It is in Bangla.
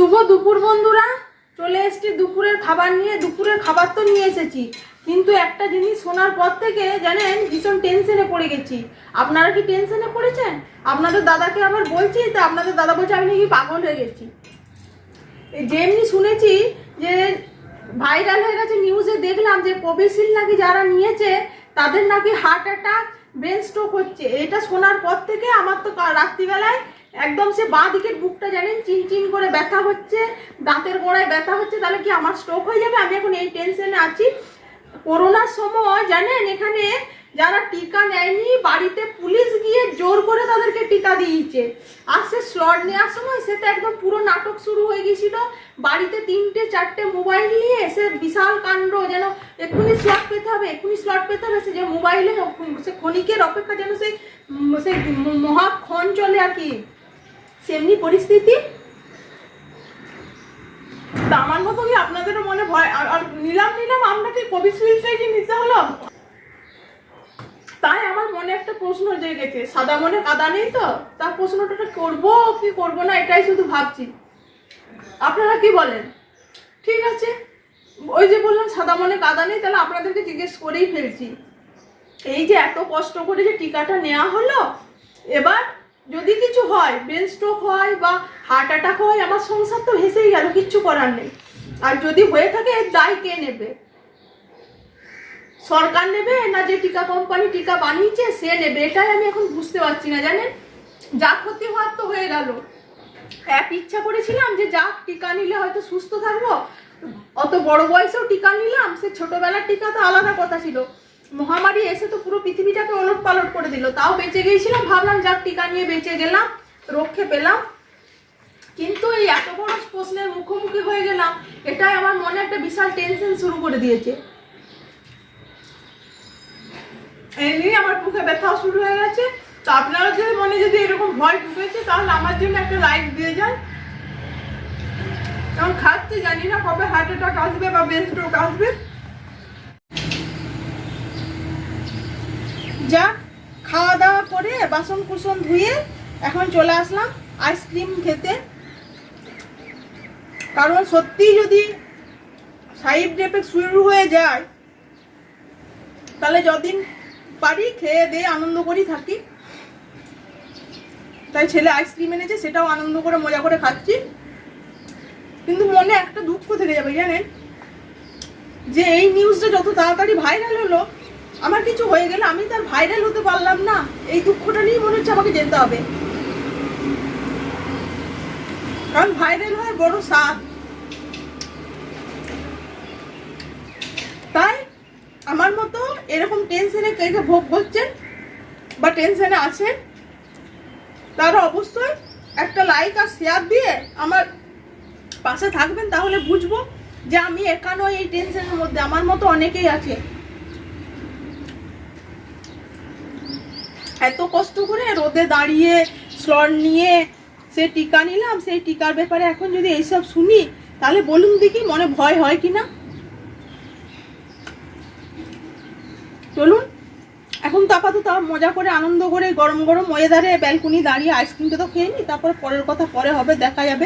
শুভ দুপুর বন্ধুরা, চলে এসেছি দুপুরের খাবার নিয়ে। দুপুরের খাবার তো নিয়ে এসেছি, কিন্তু একটা জিনিস শোনার পর থেকে জানেন ভীষণ টেনশনে পড়ে গেছি। আপনারা কি টেনশনে পড়েছেন? আপনাদের দাদাকে আবার বলছি, তা আপনাদের দাদা বলছে আমি নাকি পাগল হয়ে গেছি। যেমনি শুনেছি যে ভাইরাল হয়ে গেছে, নিউজে দেখলাম যে কোভিশিল্ড নাকি যারা নিয়েছে তাদের নাকি হার্ট অ্যাটাক, ব্রেন স্ট্রোক হচ্ছে। এটা শোনার পর থেকে আমার তো রাত্রিবেলায় একদম সে বাঁ দিকের বুকটা জানেন চিনচিন করে ব্যথা হচ্ছে, দাঁতের গোড়ায় ব্যথা হচ্ছে। তাহলে কি আমার স্ট্রোক হয়ে যাবে? আমি এখন এই টেনশনে আছি। করোনার সময় জানেন এখানে যারা টিকা নেয়নি, বাড়িতে পুলিশ গিয়ে জোর করে তাদেরকে টিকা দিয়েছে। আর সে স্লট নেওয়ার সময় সেটা একদম পুরো নাটক শুরু হয়ে গেছিল। বাড়িতে 3-4টে মোবাইল নিয়ে সে বিশাল কাণ্ড, যেন এক্ষুনি স্লট পেতে হবে, এক্ষুনি স্লট পেতে হবে। সে যে মোবাইলে সে ক্ষণিকের অপেক্ষা, যেন সেই মহাক্ষণ চলে আর কি, সেমনি পরিস্থিতি। তা আমার মতো কি আপনাদেরও মনে ভয়? আর নিলাম আপনাকে কোভিশিল্ডটাই কি নিতে হলো? তাই আমার মনে একটা প্রশ্ন জেগেছে, সাদা মনে কাদা নেই তো, তার প্রশ্নটা করবো কি করবো না এটাই শুধু ভাবছি। আপনারা কি বলেন? ঠিক আছে, ওই যে বললাম সাদা মনে কাদা নেই, তাহলে আপনাদেরকে জিজ্ঞেস করেই ফেলছি। এই যে এত কষ্ট করে যে টিকাটা নেওয়া হলো, এবার যদি কিছু হয়, ব্রেন স্ট্রোক হয় বা হার্ট অ্যাটাক হয়, আমার সংসার তো ভেসেই গেল, কিচ্ছু করার নেই। আর যদি হয়ে থাকে এর দায় কে নেবে? সরকার নেবে না যে টিকা কোম্পানি টিকা বানিয়েছে সে নেবে? এটাই আমি এখন বুঝতে পারছি না। জানেন, যা ক্ষতি হওয়ার তো হয়ে গেল। এক ইচ্ছা করেছিলাম যে যাক টিকা নিলে হয়তো সুস্থ থাকবো, অত বড় বয়সেও টিকা নিলাম। সে ছোটবেলার টিকা তো আলাদা কথা ছিল, মহামারী এসে তো পুরো পৃথিবীটাকে ওলট পালট করে দিল। তাও বেঁচে গিয়েছিলাম, ভাবলাম যাক টিকা নিয়ে বেঁচে গেলাম, রক্ষে পেলাম। কিন্তু এই এত বড় প্রশ্নের মুখোমুখি হয়ে গেলাম, এটাই আমার মনে একটা বিশাল টেনশন শুরু করে দিয়েছে। এই নিয়ে আমার মুখে ব্যথাও শুরু হয়ে গেছে। তো আপনারা যদি মনে যদি এরকম ভয় ঢুকেছে, তাহলে আমার জন্য একটা লাইক দিয়ে যান। কারণ খাচ্ছি, জানি না কবে হার্ট অ্যাটাক আসবে বা ব্রেন স্ট্রোক আসবে। যা খাওয়া দাওয়া করে বাসন কুসন ধুয়ে এখন চলে আসলাম আইসক্রিম খেতে। কারণ সত্যি যদি সাইড এফেক্ট শুরু হয়ে যায়, তাহলে যতদিন পারি খেয়ে দিয়ে আনন্দ করি থাকি। তাই ছেলে আইসক্রিম এনেছে, সেটাও আনন্দ করে মজা করে খাচ্ছি। কিন্তু মনে একটা দুঃখ থেকে যাবে জানেন, যে এই নিউজটা যত তাড়াতাড়ি ভাইরাল হলো, আমার কিছু হয়ে গেলে আমি তার ভাইরাল হতে পারলাম না, এই দুঃখটা নিয়ে মনে হচ্ছে আমাকে যেতে হবে। কারণ ভাইরাল হয় বড় স্বাদ। তাই আমার মতো এরকম টেনশনে কে কে ভোগ করছেন বা টেনশনে আছেন, তারা অবশ্যই একটা লাইক আর শেয়ার দিয়ে আমার পাশে থাকবেন। তাহলে বুঝবো যে আমি একা নই এই টেনশনের মধ্যে, আমার মতো অনেকেই আছে। এত কষ্ট করে রোদে দাঁড়িয়ে স্লট নিয়ে সে টিকা নিলাম, সেই টিকার ব্যাপারে এখন যদি এইসব শুনি, তাহলে বলুন দেখি মনে ভয় হয় কিনা। চলুন এখন তো আপাতত মজা করে আনন্দ করে গরম গরম ওয়েদারে ব্যালকনি দাঁড়িয়ে আইসক্রিমটা তো খেয়ে নি, তারপরে পরের কথা পরে হবে, দেখা যাবে।